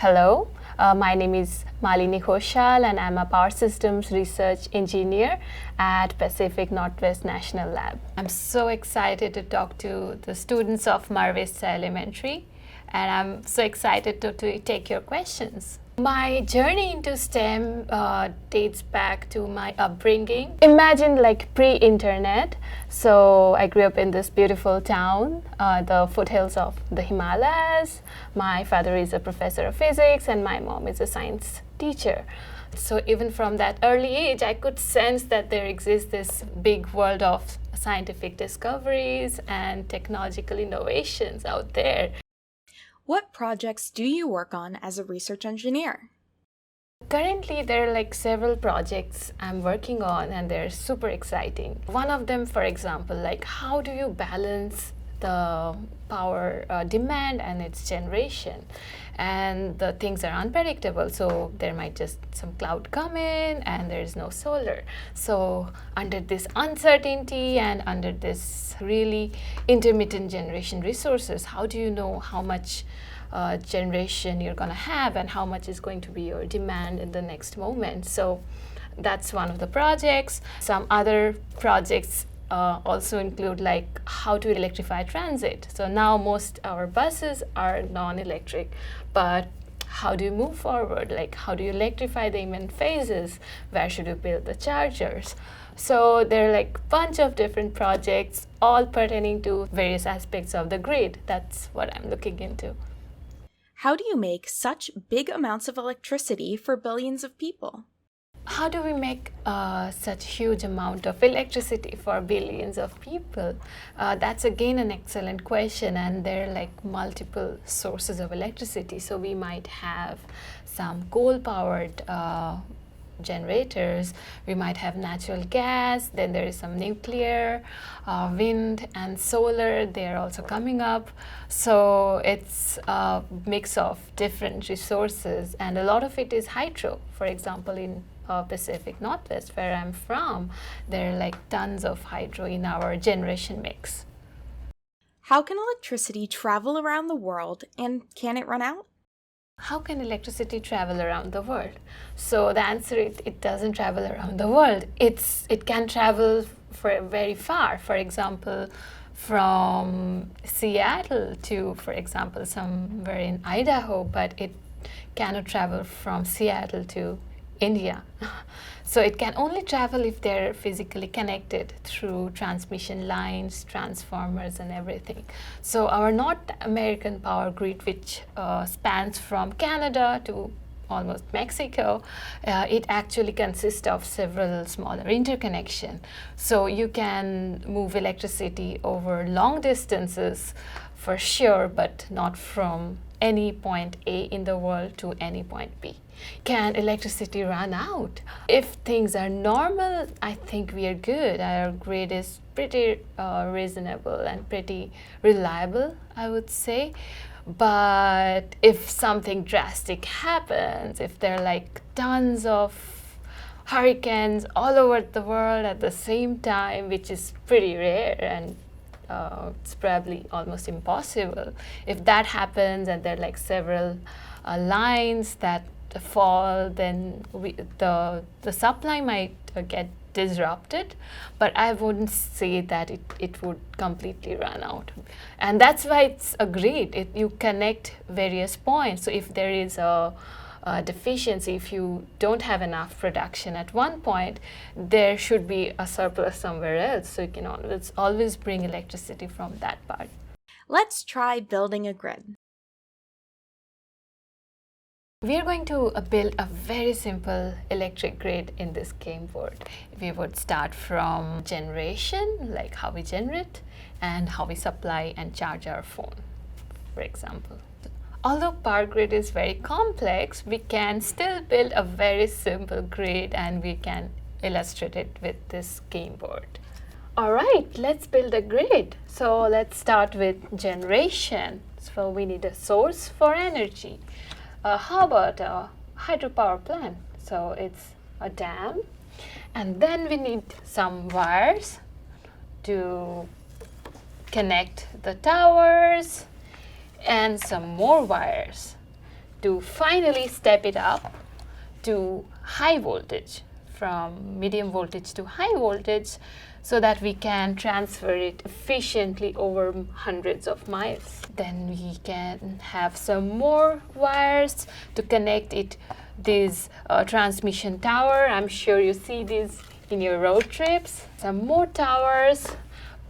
Hello, my name is Malini Ghosal and I'm a Power Systems Research Engineer at Pacific Northwest National Lab. I'm so excited to talk to the students of Mar Vista Elementary, and I'm so excited to take your questions. My journey into STEM dates back to my upbringing. Imagine like pre-internet. So I grew up in this beautiful town, the foothills of the Himalayas. My father is a professor of physics and my mom is a science teacher. So even from that early age, I could sense that there exists this big world of scientific discoveries and technological innovations out there. What projects do you work on as a research engineer? Currently, there are like several projects I'm working on and they're super exciting. One of them, for example, like how do you balance the power demand and its generation? And the things are unpredictable, so there might just some cloud come in and there is no solar. So under this uncertainty and under this really intermittent generation resources, how do you know how much generation you're going to have and how much is going to be your demand in the next moment? So that's one of the projects. Some other projects also include like how to electrify transit. So now most our buses are non-electric, but how do you move forward? Like how do you electrify them in phases? Where should you build the chargers? So there are like a bunch of different projects all pertaining to various aspects of the grid. That's what I'm looking into. How do you make such big amounts of electricity for billions of people? How do we make such huge amount of electricity for billions of people? That's again an excellent question, and there are like multiple sources of electricity. So we might have some coal-powered generators, we might have natural gas, then there is some nuclear, wind and solar, they are also coming up. So it's a mix of different resources, and a lot of it is hydro. For example, in Pacific Northwest, where I'm from, there are like tons of hydro in our generation mix. How can electricity travel around the world, and can it run out? How can electricity travel around the world? So the answer is it doesn't travel around the world. It can travel for very far. For example, from Seattle to, for example, somewhere in Idaho, but it cannot travel from Seattle to India. So it can only travel if they're physically connected through transmission lines, transformers, and everything. So our North American power grid, which spans from Canada to almost Mexico, it actually consists of several smaller interconnections. So you can move electricity over long distances for sure, but not from any point A in the world to any point B. Can electricity run out? If things are normal, I think we are good. Our grid is pretty reasonable and pretty reliable, I would say. But if something drastic happens, if there are like tons of hurricanes all over the world at the same time, which is pretty rare and it's probably almost impossible. If that happens and there are like several lines that fall, then the supply might get disrupted, but I wouldn't say that it would completely run out. And that's why it's a grid. You connect various points. So if there is a deficiency, if you don't have enough production at one point, there should be a surplus somewhere else. So you can always bring electricity from that part. Let's try building a grid. We are going to build a very simple electric grid in this game board. We would start from generation, like how we generate, and how we supply and charge our phone, for example. Although power grid is very complex, we can still build a very simple grid and we can illustrate it with this game board. All right, let's build a grid. So let's start with generation. So we need a source for energy. How about a hydropower plant? So it's a dam. And then we need some wires to connect the towers and some more wires to finally step it up to high voltage, from medium voltage to high voltage, so that we can transfer it efficiently over hundreds of miles. Then we can have some more wires to connect it, this transmission tower. I'm sure you see these in your road trips. Some more towers,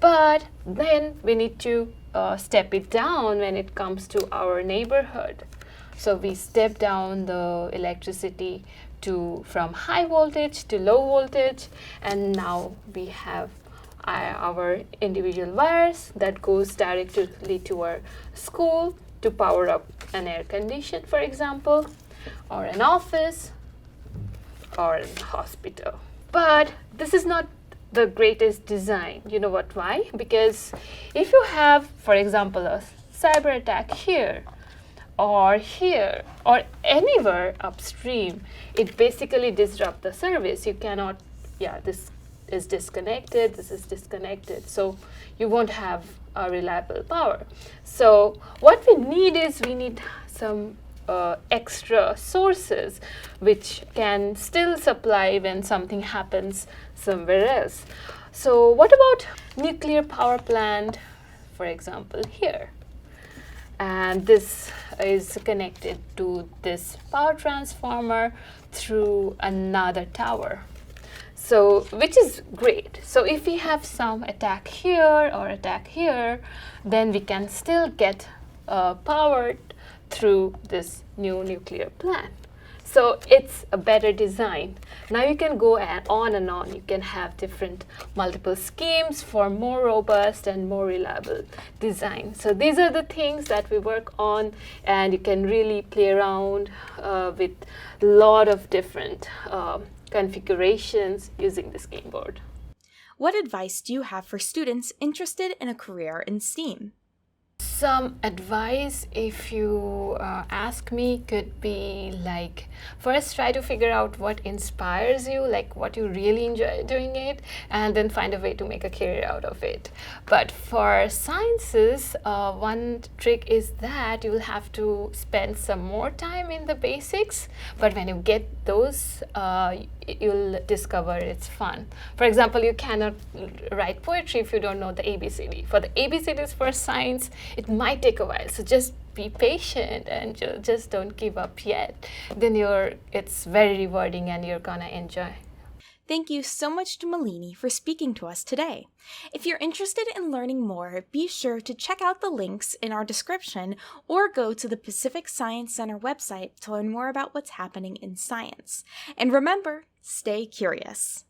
but then we need to step it down when it comes to our neighborhood. So we step down the electricity from high voltage to low voltage, and now we have our individual wires that goes directly to our school to power up an air condition, for example, or an office or a hospital. But this is not the greatest design. You know what? Why? Because if you have, for example, a cyber attack here or anywhere upstream, it basically disrupts the service. You cannot, this is disconnected, this is disconnected, so you won't have a reliable power. So what we need is some extra sources which can still supply when something happens somewhere else. So what about nuclear power plant, for example, here? And this is connected to this power transformer through another tower. So, which is great. So if we have some attack here or attack here, then we can still get powered through this new nuclear plant. So it's a better design. Now you can go on and on. You can have different multiple schemes for more robust and more reliable design. So these are the things that we work on, and you can really play around with a lot of different configurations using this game board. What advice do you have for students interested in a career in STEAM? Some advice, if you ask me, could be like, first try to figure out what inspires you, like what you really enjoy doing it, and then find a way to make a career out of it. But for sciences, one trick is that you will have to spend some more time in the basics, but when you get those, you'll discover it's fun. For example, you cannot write poetry if you don't know the ABCD. For the ABCDs for science, it might take a while, so just be patient and just don't give up yet. Then it's very rewarding and you're gonna enjoy. Thank you so much to Malini for speaking to us today. If you're interested in learning more, be sure to check out the links in our description or go to the Pacific Science Center website to learn more about what's happening in science. And remember, stay curious.